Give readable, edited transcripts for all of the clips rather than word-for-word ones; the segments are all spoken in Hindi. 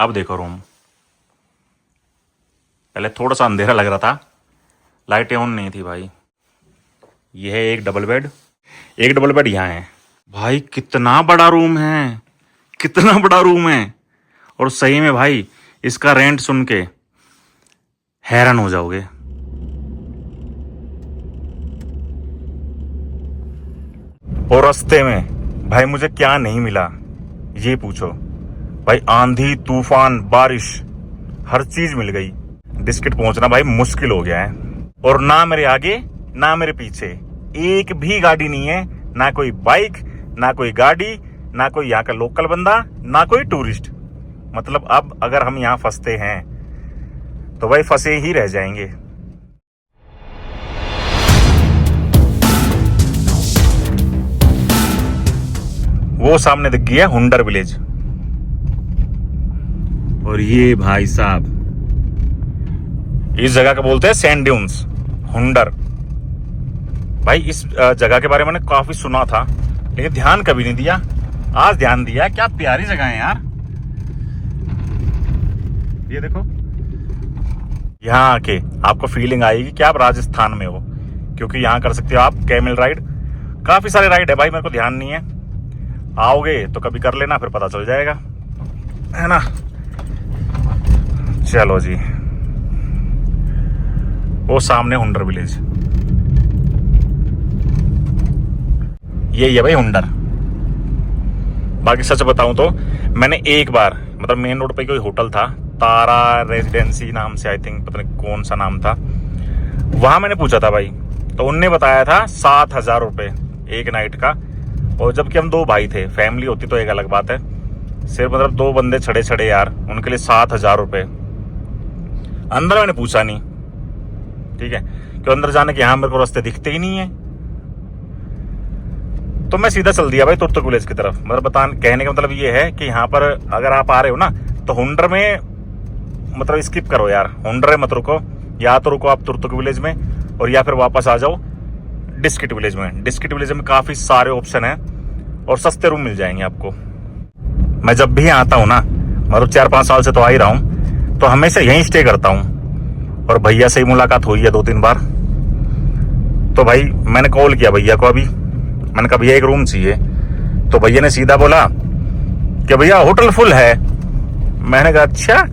अब देखो रूम, पहले थोड़ा सा अंधेरा लग रहा था, लाइटें ऑन नहीं थी भाई। यह है एक डबल बेड, एक डबल बेड यहाँ है भाई। कितना बड़ा रूम है, कितना बड़ा रूम है। और सही में भाई इसका रेंट सुन के हैरान हो जाओगे। और रास्ते में भाई मुझे क्या नहीं मिला ये पूछो भाई। आंधी तूफान बारिश हर चीज मिल गई। डिस्किट पहुंचना भाई मुश्किल हो गया है। और ना मेरे आगे ना मेरे पीछे एक भी गाड़ी नहीं है, ना कोई बाइक ना कोई गाड़ी, ना कोई यहाँ का लोकल बंदा, ना कोई टूरिस्ट। मतलब अब अगर हम यहाँ फंसते हैं तो भाई फंसे ही रह जाएंगे। वो सामने दिख गया हुंडर विलेज। और ये भाई साहब इस जगह को बोलते हैं सैंड ड्यून्स, हुंडर। भाई इस जगह के बारे में मैंने काफी सुना था लेकिन ध्यान कभी नहीं दिया, आज ध्यान दिया। क्या प्यारी जगह है यार। ये देखो, यहाँ आके आपको फीलिंग आएगी कि आप राजस्थान में हो, क्योंकि यहाँ कर सकते हो आप कैमल राइड। काफी सारे राइड है भाई, मेरे को ध्यान नहीं है। आओगे तो कभी कर लेना, फिर पता चल जाएगा, है ना। चलो जी, वो सामने हुंडर विलेज, यही है भाई हुंडर। बाकी सच बताऊं तो मैंने एक बार, मतलब मेन रोड पे कोई होटल था, तारा रेजिडेंसी नाम से, आई थिंक, पता नहीं कौन सा नाम था, वहां मैंने पूछा था भाई, तो उनने बताया था 7,000 रुपये एक नाइट का। और जबकि हम 2 भाई थे, फैमिली होती तो एक अलग बात है, सिर्फ मतलब 2 बंदे छड़े छड़े यार, उनके लिए 7,000 रुपये। अंदर मैंने पूछा नहीं, ठीक है, क्यों अंदर जाने के यहाँ मेरे को रास्ते दिखते ही नहीं है, तो मैं सीधा चल दिया भाई तुर्तुक विलेज की तरफ। मतलब कहने का मतलब ये है कि यहाँ पर अगर आप आ रहे हो ना तो हुंडर में मतलब स्किप करो यार, हुंडर में मत रुको, या तो रुको आप तुर्तुक विलेज में, और या फिर वापस आ जाओ डिस्किट विलेज में। डिस्किट विलेज में काफी सारे ऑप्शन है और सस्ते रूम मिल जाएंगे आपको। मैं जब भी आता हूँ ना, मतलब 4-5 साल से तो आ ही रहा हूँ, तो हमेशा यहीं स्टे करता हूँ। और भैया से ही मुलाकात हुई है 2-3 बार। तो भाई मैंने कॉल किया भैया को अभी, मैंने कहा भैया एक रूम चाहिए, तो भैया ने सीधा बोला कि भैया होटल फुल है। मैंने कहा अच्छा,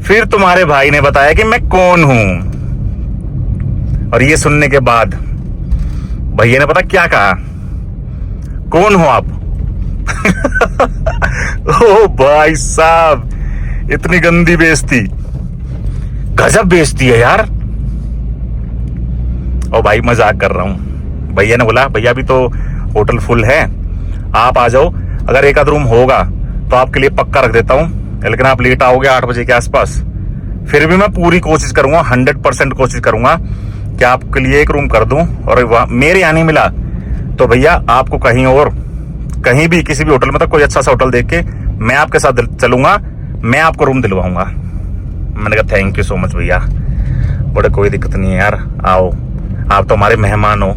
फिर तुम्हारे भाई ने बताया कि मैं कौन हूं। और ये सुनने के बाद भैया ने पता क्या कहा, कौन हो आप? ओ भाई साहब, इतनी गंदी बेइज्जती, गजब बेइज्जती है यार। ओ भाई मजाक कर रहा हूं। भैया ने बोला भैया अभी तो होटल फुल है, आप आ जाओ, अगर एक आध रूम होगा तो आपके लिए पक्का रख देता हूं, लेकिन आप लेट आओगे 8 बजे के आसपास, फिर भी मैं पूरी कोशिश करूंगा, 100% कोशिश करूंगा कि आपके लिए एक रूम कर दूं। और मेरे यहाँ नहीं मिला तो भैया आपको कहीं और, कहीं भी किसी भी होटल में, तो कोई अच्छा सा होटल देख के मैं आपके साथ चलूंगा, मैं आपको रूम दिलवाऊंगा। मैंने कहा थैंक यू सो मच भैया, बड़े कोई दिक्कत नहीं है यार, आओ, आप तो हमारे मेहमान हो।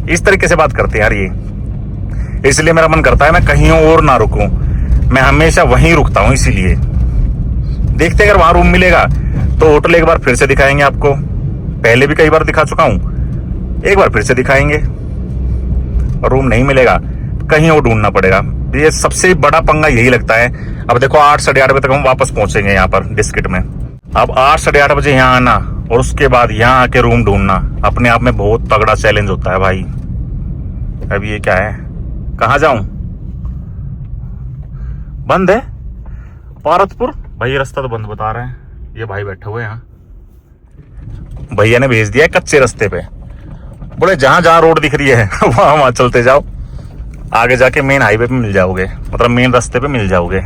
इस तरीके से बात करते हैं यार ये, इसलिए मेरा मन करता है मैं कहीं और ना रुकूं, मैं हमेशा वहीं रुकता हूं। इसीलिए देखते अगर वहां रूम मिलेगा तो होटल एक बार फिर से दिखाएंगे आपको, पहले भी कई बार दिखा चुका हूं, एक बार फिर से दिखाएंगे। और रूम नहीं मिलेगा कहीं और ढूंढना पड़ेगा। ये सबसे बड़ा पंगा यही लगता है। अब देखो 8 साढ़े 8 बजे तक हम वापस पहुंचेंगे यहाँ पर डिस्किट में। अब 8 साढ़े 8 बजे यहाँ आना और उसके बाद यहाँ आके रूम ढूंढना अपने आप में बहुत तगड़ा चैलेंज होता है भाई। अब ये क्या है, कहाँ जाऊं? बंद है पारतपुर भाई, रास्ता तो बंद बता रहे हैं। ये भाई बैठे हुए यहाँ, भैया ने भेज दिया है कच्चे रास्ते पे, बोले जहां जहां रोड दिख रही है वहां वहां चलते जाओ, आगे जाके मेन हाईवे पे मिल जाओगे, मतलब मेन रास्ते पे मिल जाओगे।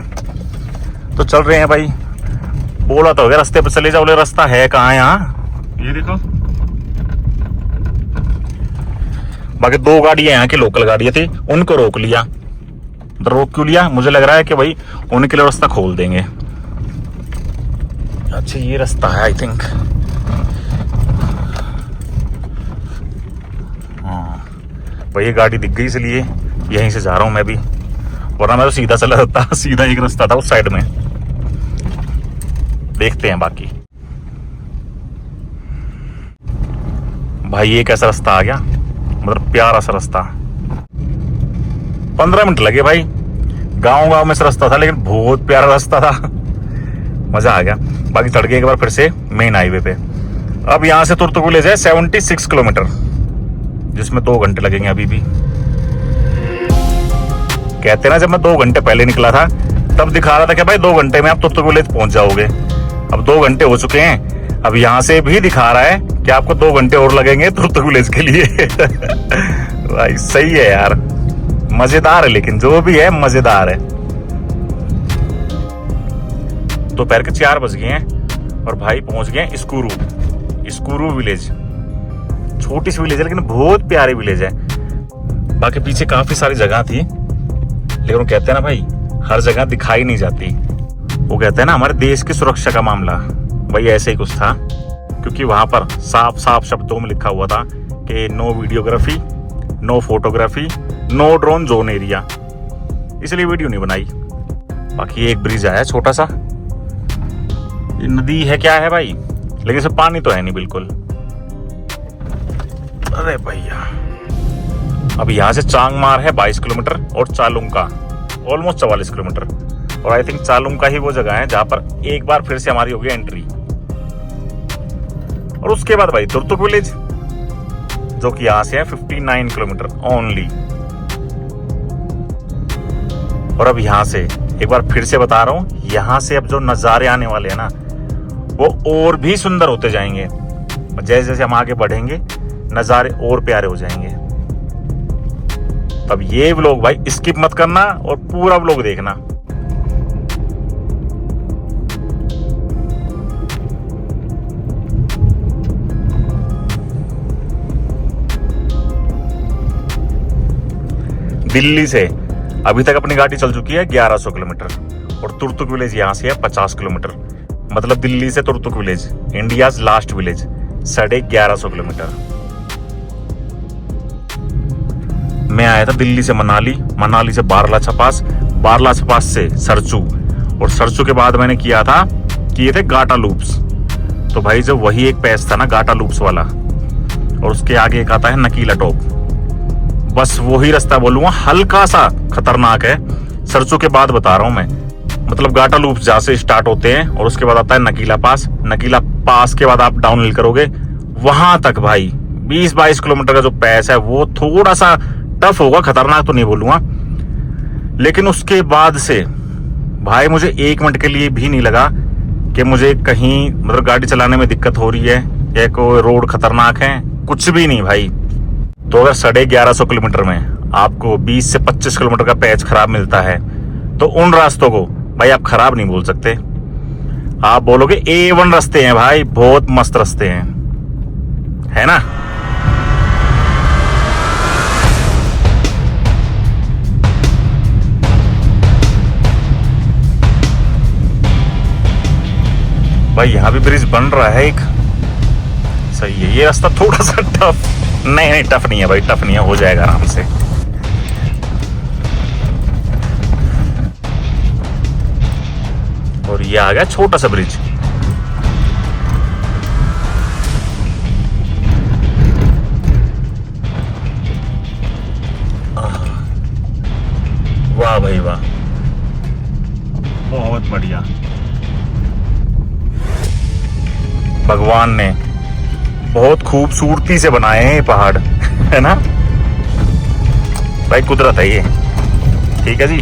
तो चल रहे हैं भाई, बोला तो हो गया रास्ते पे चले जाओ, रास्ता है कहाँ यहाँ, ये देखो। बाकी 2 गाड़ियां यहाँ की लोकल गाड़ियां थी, उनको रोक लिया। तो रोक क्यों लिया? मुझे लग रहा है कि भाई उनके लिए रास्ता खोल देंगे। अच्छा ये रास्ता है आई थिंक, भाई ये गाड़ी दिख गई इसलिए यहीं से जा रहा हूं मैं भी, वरना मैं तो सीधा चला जाता, सीधा एक रास्ता था उस साइड में। देखते हैं बाकी। भाई ये कैसा रास्ता आ गया, मतलब प्यारा सा रास्ता। 15 मिनट लगे भाई, गांव में से रास्ता था लेकिन बहुत प्यारा रास्ता था, मजा आ गया। बाकी चढ़ एक बार फिर से मेन हाईवे पे। अब यहाँ से तुर्तुक विलेज है 76 किलोमीटर, जिसमें 2 घंटे लगेंगे। अभी भी कहते ना, जब मैं 2 घंटे पहले निकला था तब दिखा रहा था कि भाई 2 घंटे में आप तुर्तुक विलेज पहुंच जाओगे। अब 2 घंटे हो चुके हैं, अब यहाँ से भी दिखा रहा है कि आपको 2 घंटे और लगेंगे तुर्तुक विलेज के लिए। भाई सही है यार, मजेदार है, लेकिन जो भी है मजेदार है। दोपहर के 4 बज गए हैं और भाई पहुंच गए स्कूरू विलेज। छोटी सी विलेज है लेकिन बहुत प्यारी विलेज है। बाकी पीछे काफी सारी जगह थी, लेकिन वो कहते हैं ना भाई, हर जगह दिखाई नहीं जाती। वो कहते हैं ना, हमारे देश की सुरक्षा का मामला, भाई ऐसे ही कुछ था। क्योंकि वहां पर साफ साफ शब्दों में लिखा हुआ था कि no videography, no photography, no drone zone area, इसलिए वीडियो नहीं बनाई। बाकी एक ब्रिज आया छोटा सा, ये नदी है क्या है भाई, लेकिन इसमें पानी तो है नहीं बिल्कुल। अरे भैया, अब यहाँ से चांगमार है 22 किलोमीटर और चालुंका ऑलमोस्ट 44 किलोमीटर। और आई थिंक चालुंका ही वो जगह है जहां पर एक बार फिर से हमारी होगी एंट्री। और उसके बाद भाई तुर्तुक विलेज, जो कि यहाँ से है 59 किलोमीटर ओनली। और अब यहाँ से एक बार फिर से बता रहा हूं, यहाँ से अब जो नजारे आने वाले हैं ना, वो और भी सुंदर होते जाएंगे। जैसे जैसे हम आगे बढ़ेंगे नजारे और प्यारे हो जाएंगे। तब ये व्लॉग भाई स्किप मत करना और पूरा व्लॉग देखना। दिल्ली से अभी तक अपनी गाड़ी चल चुकी है 1100 किलोमीटर और तुर्तुक विलेज यहाँ से है 50 किलोमीटर। मतलब दिल्ली से Turtuk village, India's last village, 1150 kilometre. मैं आया था दिल्ली से मनाली, मनाली से बारला छपास, बारला छपास से सरचू, और सरचू के बाद मैंने किया था किए थे गाटा लूप्स। तो भाई जो वही एक पैच था ना गाटा लूप्स वाला, और उसके आगे एक आता है नकीला टॉप, बस वही रास्ता बोलूंगा, हल्का सा खतरनाक है। सरचू के बाद बता रहा हूं मैं, मतलब गाटा लूप्स जहां से स्टार्ट होते हैं और उसके बाद आता है नकीला पास, नकीला पास के बाद आप डाउन हिल करोगे वहां तक भाई 20-22 किलोमीटर का जो पैच है वो थोड़ा सा टफ होगा, खतरनाक तो नहीं बोलूंगा। लेकिन उसके बाद से भाई मुझे 1 मिनट के लिए भी नहीं लगा कि मुझे कहीं मतलब गाड़ी चलाने में दिक्कत हो रही है या कोई रोड खतरनाक है, कुछ भी नहीं भाई। तो अगर 1150 किलोमीटर में आपको 20 से 25 किलोमीटर का पैच खराब मिलता है, तो उन रास्तों को भाई आप खराब नहीं बोल सकते, आप बोलोगे A1 रास्ते हैं भाई, बहुत मस्त रास्ते हैं, है ना। भाई यहाँ भी ब्रिज बन रहा है एक, सही है। ये रास्ता थोड़ा सा टफ, नहीं टफ नहीं है भाई, टफ नहीं है, हो जाएगा आराम से। और ये आ गया छोटा सा ब्रिज। वाह भाई वाह, बहुत बढ़िया। भगवान ने बहुत खूबसूरती से बनाए हैं ये पहाड़, है ना भाई, कुदरत है ये, ठीक है जी।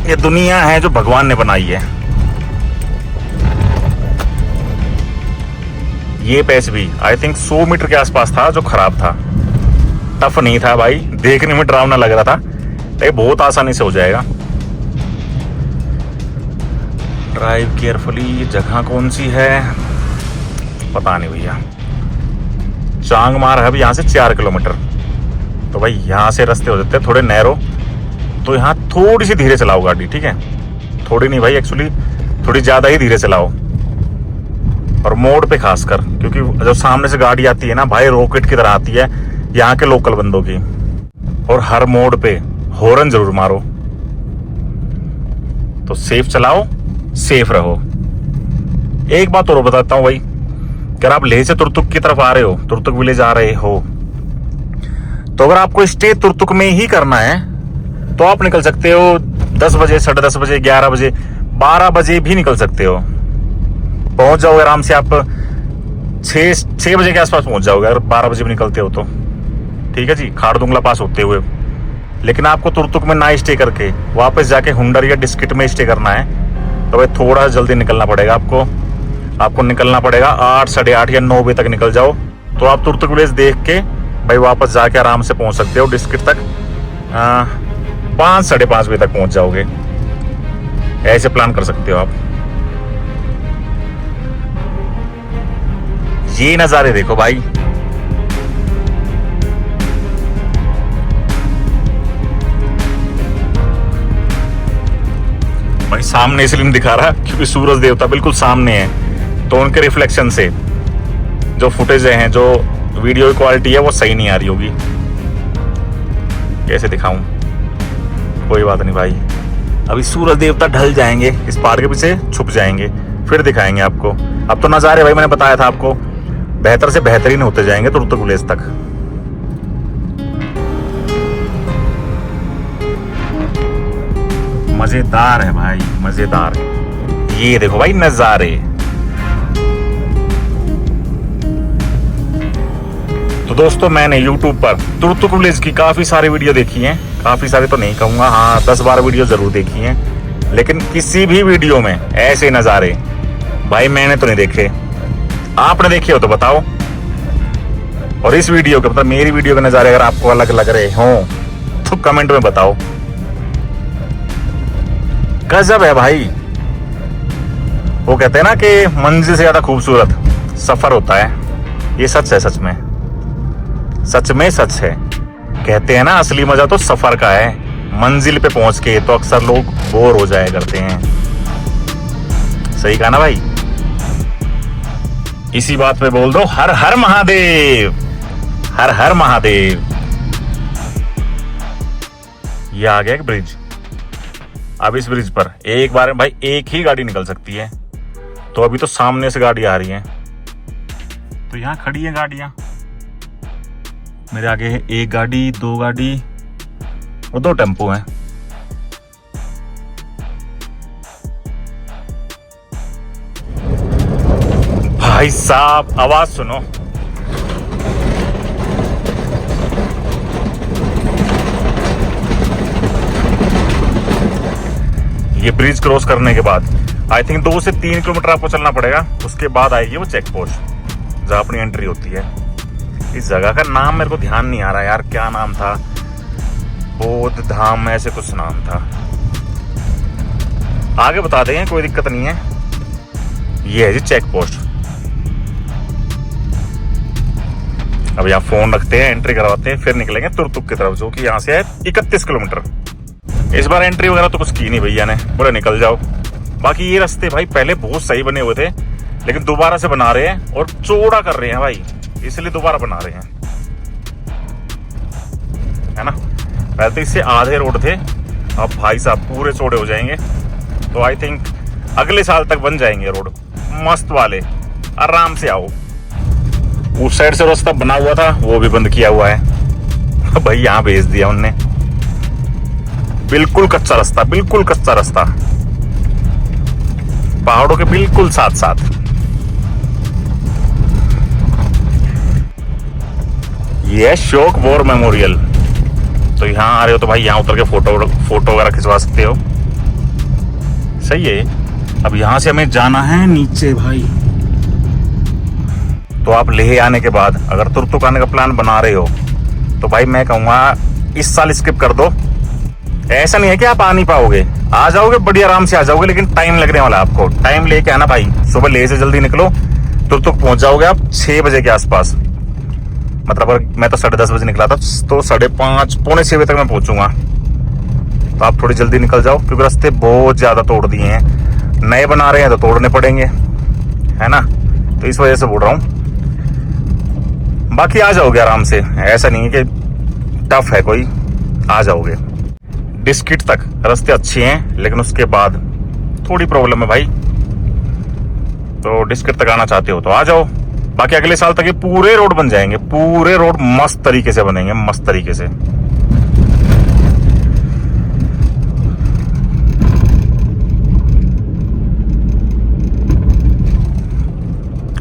ये दुनिया है जो भगवान ने बनाई है। ये पैच भी आई थिंक 100 मीटर के आसपास था जो खराब था, टफ नहीं था भाई, देखने में डरावना लग रहा था, लेकिन बहुत आसानी से हो जाएगा। Drive carefully. ये जगह कौन सी है पता नहीं भैया। चांगमार है अभी यहाँ से 4 किलोमीटर, तो भाई यहाँ से रास्ते हो जाते हैं थोड़े नैरो, तो यहाँ थोड़ी सी धीरे चलाओ गाड़ी, ठीक है, थोड़ी नहीं भाई, एक्चुअली थोड़ी ज्यादा ही धीरे चलाओ। और मोड़ पे खासकर, क्योंकि जब सामने से गाड़ी आती है ना भाई, रॉकेट की तरह आती है यहाँ के लोकल बंदों की। और हर मोड़ पे हॉर्न जरूर मारो, तो सेफ चलाओ सेफ रहो। एक बात और बताता हूँ भाई, अगर आप लेह से तुर्तुक की तरफ आ रहे हो, तुर्तुक विलेज आ रहे हो, तो अगर आपको स्टे तुर्तुक में ही करना है तो आप निकल सकते हो 10 बजे, 10:30 बजे, 11 बजे, 12 बजे भी निकल सकते हो। पहुंच जाओगे आराम से, आप 6 बजे के आसपास पहुंच जाओगे अगर 12 बजे भी निकलते हो तो। ठीक है जी, खारदुंगला पास होते हुए। लेकिन आपको तुर्तुक में ना स्टे करके वापस जाके हुंडर या डिस्किट में स्टे करना है तो भाई थोड़ा जल्दी निकलना पड़ेगा आपको निकलना पड़ेगा 8, 8:30 या 9 बजे तक निकल जाओ, तो आप तुर्तुक विलेज देख के भाई वापस जाके आराम से पहुंच सकते हो डिस्किट तक। 5, 5:30 बजे तक पहुंच जाओगे। ऐसे प्लान कर सकते हो आप। ये नज़ारे देखो भाई, भाई सामने इसलिए नहीं दिखा रहा क्योंकि सूरज देवता बिल्कुल सामने है, तो उनके रिफ्लेक्शन से जो फुटेज हैं, जो वीडियो की क्वालिटी है वो सही नहीं आ रही होगी। कैसे दिखाऊं, कोई बात नहीं भाई, अभी सूरज देवता ढल जाएंगे, इस पहाड़ के पीछे छुप जाएंगे, फिर दिखाएंगे आपको। अब तो नज़ारे भाई मैंने बताया था आपको बेहतर से बेहतरीन होते जाएंगे तुर्तुक विलेज तक। मजेदार है भाई, मजेदार। ये देखो भाई नजारे। तो दोस्तों मैंने YouTube पर तुर्तुक विलेज की काफी सारी वीडियो देखी हैं, काफी सारे तो नहीं कहूंगा, हाँ 10-12 वीडियो जरूर देखी हैं, लेकिन किसी भी वीडियो में ऐसे नजारे भाई मैंने तो नहीं देखे। आपने देखे हो तो बताओ, और इस वीडियो के मतलब मेरी वीडियो के नजारे अगर आपको अलग लग रहे हो तो कमेंट में बताओ। गजब है भाई। वो कहते हैं ना कि मंजिल से ज्यादा खूबसूरत सफर होता है, ये सच है, सच में सच है। कहते हैं ना असली मजा तो सफर का है, मंजिल पे पहुंच के तो अक्सर लोग बोर हो जाया करते हैं। सही कहा ना भाई। इसी बात पे बोल दो हर हर महादेव, हर हर महादेव। ये आ गया एक ब्रिज। अब इस ब्रिज पर एक बार में भाई एक ही गाड़ी निकल सकती है, तो अभी तो सामने से गाड़ी आ रही है, तो यहाँ खड़ी है गाड़ियां। मेरे आगे है एक गाड़ी, 2 गाड़ी और 2 टेम्पो हैं। भाई साहब आवाज सुनो, ये ब्रिज क्रॉस करने के बाद आई थिंक 2 से 3 किलोमीटर आपको चलना पड़ेगा, उसके बाद आएगी वो चेक पोस्ट जहां अपनी एंट्री होती है। इस जगह का नाम मेरे को ध्यान नहीं आ रहा यार, क्या नाम था, बौद्ध धाम ऐसे कुछ नाम था, आगे बता देंगे, कोई दिक्कत नहीं है। ये है जी चेक पोस्ट। अब यहाँ फोन रखते हैं, एंट्री करवाते हैं, फिर निकलेंगे तुर्तुक की तरफ, जो कि यहाँ से है 31 किलोमीटर। इस बार एंट्री वगैरह तो कुछ की नहीं भैया ने, बोले निकल जाओ। बाकी ये रास्ते भाई पहले बहुत सही बने हुए थे, लेकिन दोबारा से बना रहे हैं और चौड़ा कर रहे हैं भाई, इसलिए दोबारा बना रहे हैं, है ना। पहले तो इससे आधे रोड थे, अब भाई साहब पूरे चौड़े हो जाएंगे, तो आई थिंक अगले साल तक बन जाएंगे रोड मस्त वाले। आराम से आओ। उस साइड से रास्ता बना हुआ था वो भी बंद किया हुआ है भाई, यहाँ भेज दिया उनने। बिल्कुल कच्चा रास्ता, बिल्कुल कच्चा रास्ता, पहाड़ों के बिल्कुल साथ साथ। ये है शोक वॉर मेमोरियल। तो यहाँ आ रहे हो तो भाई यहाँ उतर के फोटो वगैरह खिंचवा सकते हो। सही है। अब यहाँ से हमें जाना है नीचे भाई। तो आप लेह आने के बाद अगर तुर्तुक आने का प्लान बना रहे हो तो भाई मैं कहूँगा इस साल स्किप कर दो। ऐसा नहीं है कि आप आ नहीं पाओगे, आ जाओगे, बड़ी आराम से आ जाओगे, लेकिन टाइम लगने वाला है आपको। टाइम लेके आना भाई, सुबह लेह से जल्दी निकलो, तुर्तुक पहुंच जाओगे आप 6 बजे के आसपास। मतलब अगर मैं तो 10:30 बजे निकला था तो 5:30 पौने 6 बजे तक मैं पहुंचूंगा। तो आप थोड़ी जल्दी निकल जाओ, क्योंकि रास्ते बहुत ज्यादा तोड़ दिए हैं, नए बना रहे हैं तो तोड़ने पड़ेंगे, है ना। तो इस वजह से बोल रहा हूँ, बाकी आ जाओगे आराम से, ऐसा नहीं है कि टफ है कोई, आ जाओगे। डिस्किट तक रास्ते अच्छे हैं, लेकिन उसके बाद थोड़ी प्रॉब्लम है भाई। तो डिस्कट तक आना चाहते हो तो आ जाओ। बाकी अगले साल तक ये पूरे रोड बन जाएंगे, पूरे रोड मस्त तरीके से बनेंगे, मस्त तरीके से।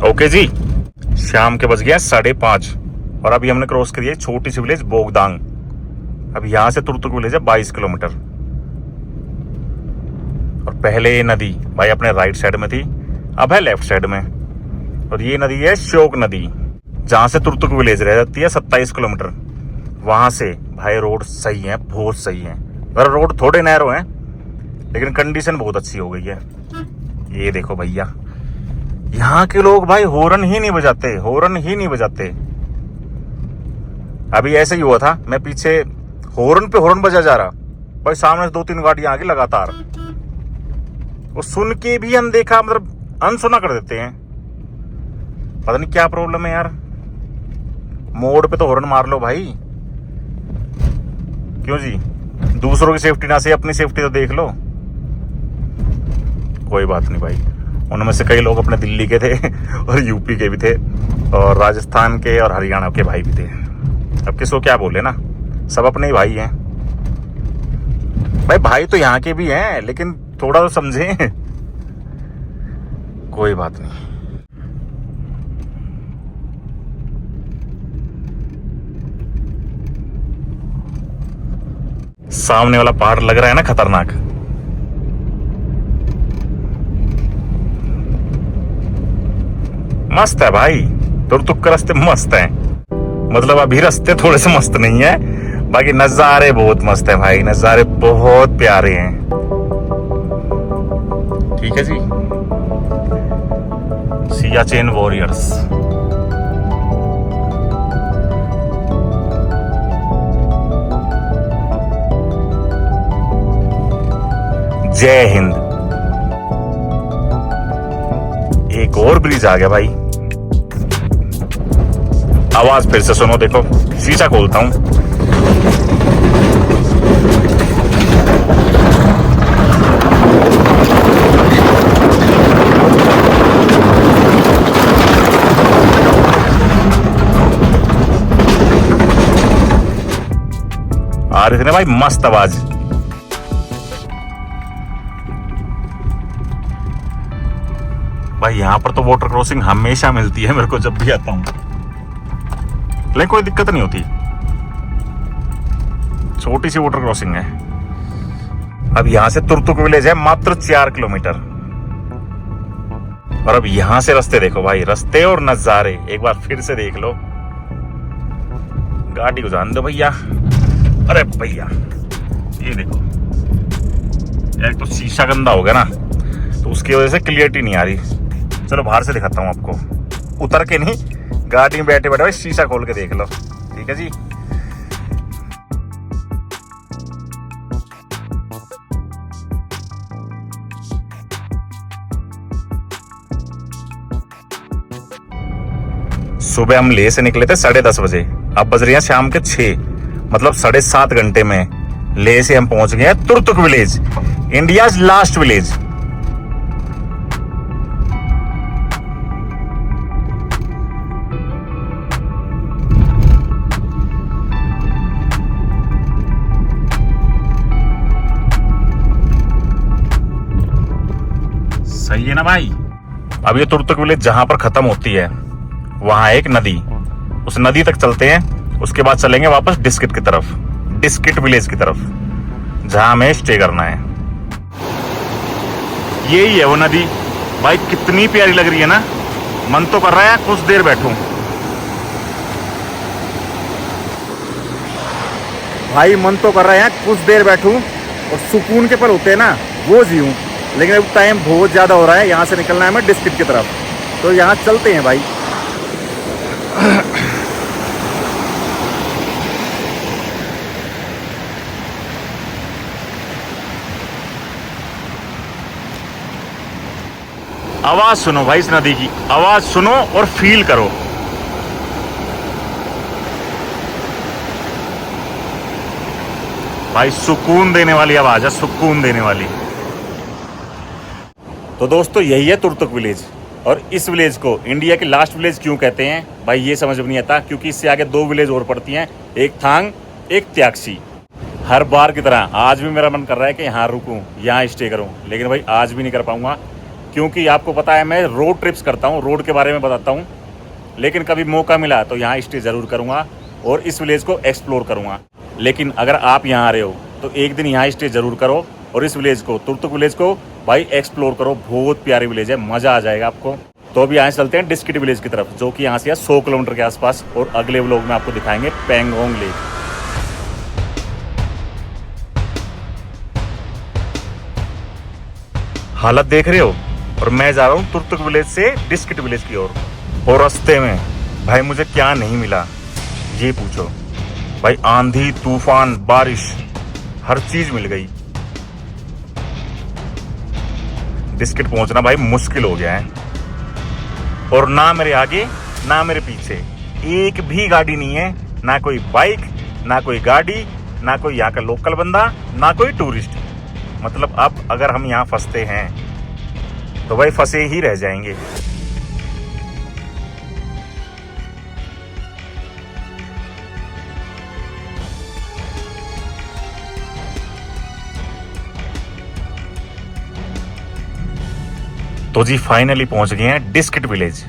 ओके जी, शाम के बज गया 5:30 और अभी हमने क्रॉस करी है छोटी सी विलेज बोगदांग। अब यहां से तुरतुक विलेज है 22 किलोमीटर। और पहले ये नदी भाई अपने राइट साइड में थी, अब है लेफ्ट साइड में। और ये नदी है श्योक नदी, जहां से तुरतुक विलेज रह जाती है 27 किलोमीटर। वहां से भाई रोड सही है, बहुत सही है। अगर रोड थोड़े नैरो हैं लेकिन कंडीशन बहुत अच्छी हो गई है। ये देखो भैया, यहाँ के लोग भाई हॉर्न ही नहीं बजाते, हॉर्न ही नहीं बजाते। अभी ऐसे ही हुआ था, मैं पीछे हॉर्न पे हॉर्न बजा जा रहा, भाई सामने से 2-3 गाड़ियां आगे लगातार। वो सुन के भी अनदेखा, मतलब अनसुना कर देते हैं। पता नहीं क्या प्रॉब्लम है यार। मोड़ पे तो हॉर्न मार लो भाई, क्यों जी? दूसरों की सेफ्टी ना से अपनी सेफ्टी तो देख लो। कोई बात नहीं भाई, उनमें से कई लोग अपने दिल्ली के थे और यूपी के भी थे और राजस्थान के और हरियाणा के भाई भी थे। अब किसको क्या बोले ना, सब अपने ही भाई हैं भाई। भाई तो यहाँ के भी हैं लेकिन थोड़ा तो समझें। कोई बात नहीं। सामने वाला पहाड़ लग रहा है ना खतरनाक। मस्त है भाई, तुरतुक के रास्ते मस्त है। मतलब अभी रास्ते थोड़े से मस्त नहीं है, बाकी नजारे बहुत मस्त है भाई, नजारे बहुत प्यारे हैं। ठीक है जी। सियाचिन वॉरियर्स। जय हिंद। एक और ब्रिज आ गया भाई। आवाज फिर से सुनो, देखो शीशा खोलता हूं। आ रही थी ना भाई मस्त आवाज। भाई यहाँ पर तो वाटर क्रॉसिंग हमेशा मिलती है मेरे को जब भी आता हूँ, लेकिन कोई दिक्कत नहीं होती। छोटी सी वाटर क्रॉसिंग है। अब यहां से तुरतुक विलेज है मात्र 4 किलोमीटर। और अब यहां से रास्ते देखो भाई, रास्ते और नजारे एक बार फिर से देख लो। गाड़ी को जान दो भैया। अरे भैया ये देखो, एक तो शीशा गंदा हो गया ना, तो उसकी वजह से क्लियरिटी नहीं आ रही। चलो बाहर से दिखाता हूँ आपको, उतर के नहीं, गाड़ी में बैठे बैठे शीशा खोल के देख लो। ठीक है जी। सुबह हम लेह से निकले थे 10:30 बजे, अब बज रही है शाम के 6, मतलब 7.5 घंटे में लेह से हम पहुंच गए हैं Turtuk village, India's last village. सही है ना भाई। अब ये तुरतुक विलेज जहां पर खत्म होती है वहां एक नदी, उस नदी तक चलते हैं। उसके बाद चलेंगे वापस डिस्किट की तरफ, डिस्किट विलेज की तरफ, जहां हमें स्टे करना है। यही है वो नदी भाई, कितनी प्यारी लग रही है ना। मन तो कर रहा है कुछ देर बैठूं भाई, मन तो कर रहा है कुछ देर बैठूं और सुकून के पल होते हैं ना वो जीऊं। लेकिन अब टाइम बहुत ज्यादा हो रहा है, यहाँ से निकलना है हमें डिस्ट्रिक्ट की तरफ, तो यहाँ चलते हैं भाई। आवाज सुनो भाई, इस नदी की आवाज सुनो और फील करो। भाई सुकून देने वाली आवाज है, सुकून देने वाली। तो दोस्तों यही है तुर्तुक विलेज। और इस विलेज को इंडिया की लास्ट विलेज क्यों कहते हैं भाई, ये समझ में नहीं आता, क्योंकि इससे आगे 2 विलेज और पड़ती हैं, एक थांग एक त्याक्सी। हर बार की तरह आज भी मेरा मन कर रहा है कि यहाँ रुकूं, यहाँ स्टे करूं, लेकिन भाई आज भी नहीं कर पाऊंगा, क्योंकि आपको पता है मैं रोड ट्रिप्स करता हूँ, रोड के बारे में बताता हूँ। लेकिन कभी मौका मिला तो यहाँ स्टे ज़रूर करूँगा और इस विलेज को एक्सप्लोर करूँगा। लेकिन अगर आप यहाँ आ रहे हो तो एक दिन यहाँ स्टे ज़रूर करो और इस विलेज को, तुर्तुक विलेज को भाई एक्सप्लोर करो। बहुत प्यारी विलेज है, मज़ा आ जाएगा आपको। तो अभी यहाँ चलते हैं डिस्किट विलेज की तरफ, जो कि यहाँ से 100 किलोमीटर के आसपास, और अगले व्लॉग में आपको दिखाएंगे पेंगोंग लेक। हालत देख रहे हो, और मैं जा रहा हूँ तुर्तुक विलेज से डिस्किट विलेज की ओर। और रास्ते में भाई मुझे क्या नहीं मिला ये पूछो भाई, आंधी तूफान बारिश हर चीज मिल गई। डिस्किट पहुंचना भाई मुश्किल हो गया है, और ना मेरे आगे ना मेरे पीछे एक भी गाड़ी नहीं है, ना कोई बाइक ना कोई गाड़ी, ना कोई यहाँ का लोकल बंदा, ना कोई टूरिस्ट। मतलब अब अगर हम यहाँ फंसते हैं तो भाई फंसे ही रह जाएंगे। तो जी फाइनली पहुंच गए हैं डिस्किट विलेज,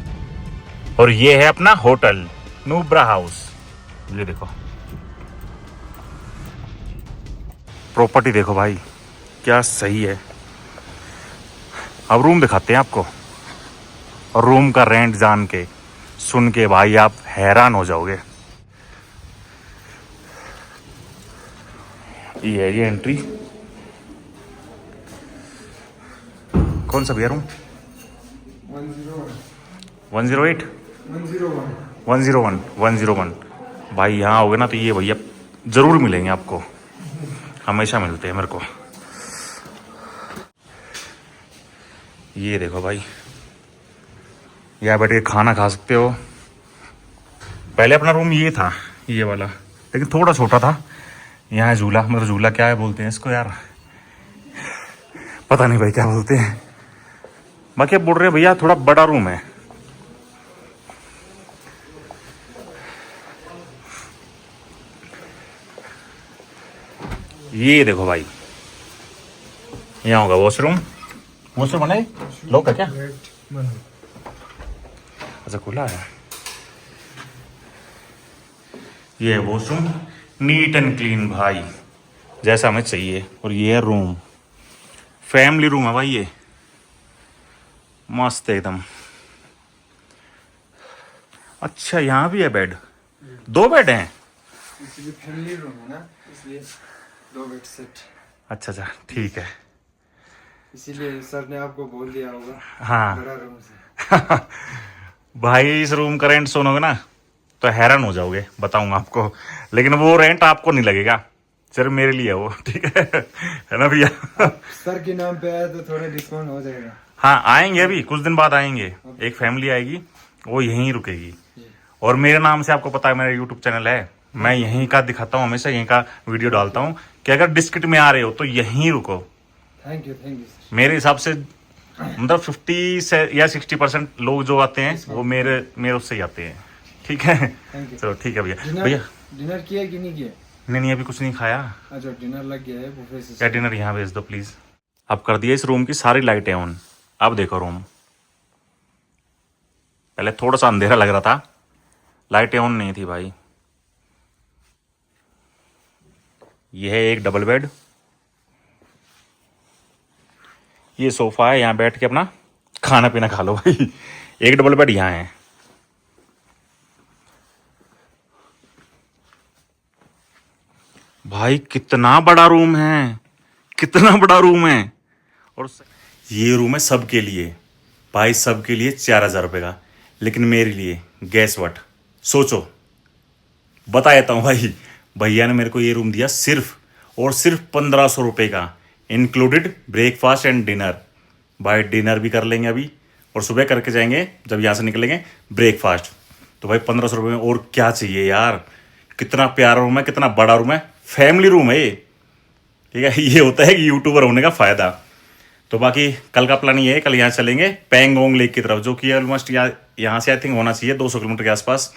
और ये है अपना होटल नुब्रा हाउस। ये देखो प्रॉपर्टी, देखो भाई क्या सही है। अब रूम दिखाते हैं आपको, और रूम का रेंट जान के सुन के भाई आप हैरान हो जाओगे। ये है ये एंट्री। कौन सा भैया रूम? 108 101 भाई यहाँ आओगे ना तो ये भैया जरूर मिलेंगे आपको, हमेशा मिलते हैं मेरे को। ये देखो भाई, यहाँ बैठ के खाना खा सकते हो। पहले अपना रूम ये था, ये वाला, लेकिन थोड़ा छोटा था। यहाँ झूला, मतलब झूला क्या है बोलते हैं इसको यार, पता नहीं भाई क्या बोलते हैं। बाकी बोल रहे भैया थोड़ा बड़ा रूम है। ये देखो भाई, यहाँ होगा वॉशरूम। वॉशरूम बना है, लॉक है क्या? अच्छा खुला है। ये है वॉशरूम, नीट एंड क्लीन भाई, जैसा हमें चाहिए। और ये है रूम, फैमिली रूम है भाई, ये मस्त एकदम। अच्छा यहाँ भी है बेड, 2 बेड हैं। इसलिए फैमिली रूम है ना, इसलिए 2 बेड सेट। अच्छा अच्छा ठीक है, इसीलिए सर ने आपको बोल दिया होगा हाँ बड़ा रूम से। भाई इस रूम का रेंट सुनोगे ना तो हैरान हो जाओगे, बताऊंगा आपको। लेकिन वो रेंट आपको नहीं लगेगा, सिर्फ मेरे लिए है वो, ठीक है ना भैया? सर के नाम पे आया तो थोड़ा डिस्काउंट हो जाएगा। हाँ आएंगे, अभी कुछ दिन बाद आएंगे। एक फैमिली आएगी, वो यहीं रुकेगी। और मेरे नाम से आपको पता है मेरा यूट्यूब चैनल है, मैं यहीं का दिखाता हूँ, हमेशा यहीं का वीडियो डालता हूँ कि अगर डिस्ट्रिक्ट में आ रहे हो तो यहीं रुको। Thank you sir. मेरे हिसाब से मतलब 50 से या 60% लोग जो आते हैं वो मेरे उससे ही आते हैं, ठीक है? चलो ठीक है भैया। भैया डिनर किया कि नहीं किया? नहीं अभी कुछ नहीं खाया। अच्छा डिनर लग गया है बुफे से। क्या डिनर यहाँ भेज दो प्लीज। अब कर दिया इस रूम की सारी लाइटें ऑन। अब देखो रूम, पहले थोड़ा सा अंधेरा लग रहा था, लाइटें ऑन नहीं थी भाई। यह है एक डबल बेड, ये सोफा है, यहाँ बैठ के अपना खाना पीना खा लो भाई। एक डबल बेड यहाँ है। भाई कितना बड़ा रूम है, कितना बड़ा रूम है। और ये रूम है सबके लिए भाई, सबके लिए 4,000 रुपये का। लेकिन मेरे लिए गैस व्हाट, सोचो, बता देता हूँ भाई। भैया ने मेरे को ये रूम दिया सिर्फ और सिर्फ 1,500 रुपये का, इंक्लूडेड ब्रेकफास्ट एंड डिनर। भाई डिनर भी कर लेंगे अभी, और सुबह करके जाएंगे जब यहाँ से निकलेंगे ब्रेकफास्ट। तो भाई 1,500 रुपये में और क्या चाहिए यार। कितना प्यारा रूम है, कितना बड़ा रूम है, फैमिली रूम है ये, ठीक है? ये होता है कि यूट्यूबर होने का फ़ायदा। तो बाकी कल का प्लान ये है, कल यहाँ चलेंगे पैंगोंग लेक की तरफ, जो कि ऑलमोस्ट यहाँ से आई थिंक होना चाहिए 200 किलोमीटर के आसपास।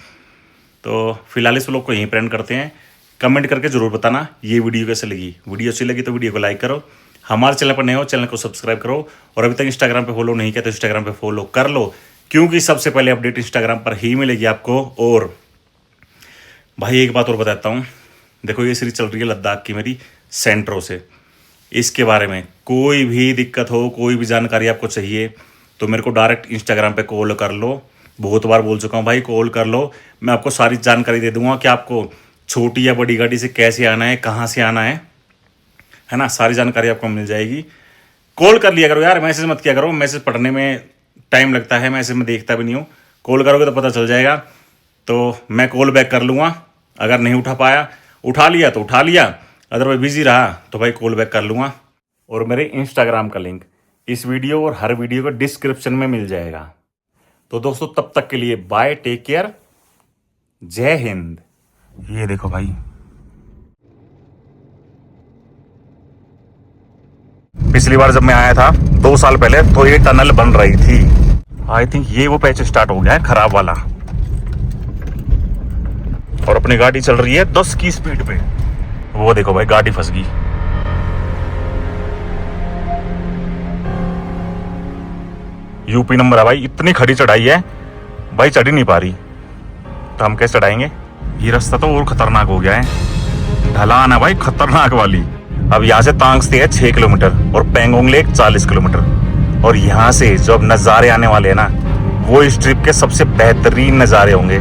तो फिलहाल इस व्लॉग को यहीं प्लान करते हैं। कमेंट करके जरूर बताना ये वीडियो कैसे लगी। वीडियो अच्छी लगी तो वीडियो को लाइक करो, हमारे चैनल पर नए हो चैनल को सब्सक्राइब करो, और अभी तक इंस्टाग्राम पे फॉलो नहीं किया तो इंस्टाग्राम पे फॉलो कर लो, क्योंकि सबसे पहले अपडेट इंस्टाग्राम पर ही मिलेगी आपको। और भाई एक बात और बताता हूँ, देखो ये सीरीज चल रही है लद्दाख की मेरी सेंट्रो से। इसके बारे में कोई भी दिक्कत हो, कोई भी जानकारी आपको चाहिए तो मेरे को डायरेक्ट इंस्टाग्राम पे कॉल कर लो। बहुत बार बोल चुका हूँ भाई, कॉल कर लो, मैं आपको सारी जानकारी दे दूंगा कि आपको छोटी या बड़ी गाड़ी से कैसे आना है, कहाँ से आना है ना, सारी जानकारी आपको मिल जाएगी। कॉल कर लिया करो यार, मैसेज मत किया करो, मैसेज पढ़ने में टाइम लगता है, मैसेज में देखता भी नहीं हूँ। कॉल करोगे तो पता चल जाएगा, तो मैं कॉल बैक कर लूँगा। अगर नहीं उठा पाया, उठा लिया तो उठा लिया, अगर मैं बिजी रहा तो भाई कॉल बैक कर लूँगा। और मेरे इंस्टाग्राम का लिंक इस वीडियो और हर वीडियो का डिस्क्रिप्शन में मिल जाएगा। तो दोस्तों तब तक के लिए बाय, टेक केयर, जय हिंद। ये देखो भाई, पिछली बार जब मैं आया था 2 साल पहले तो ये टनल बन रही थी। आई थिंक ये वो पैच स्टार्ट हो गया है खराब वाला, और अपनी गाड़ी चल रही है 10 की स्पीड पे। वो देखो भाई गाड़ी फंस गई। यूपी नंबर है भाई, इतनी खड़ी चढ़ाई है भाई, चढ़ ही नहीं पा रही, तो हम कैसे चढ़ाएंगे। ये रास्ता तो और खतरनाक हो गया है, ढलान है भाई खतरनाक वाली। अब यहाँ से तांगस्ते है 6 किलोमीटर और पैंगोंग लेक 40 किलोमीटर। और यहाँ से जो अब नज़ारे आने वाले हैं ना, वो इस ट्रिप के सबसे बेहतरीन नज़ारे होंगे।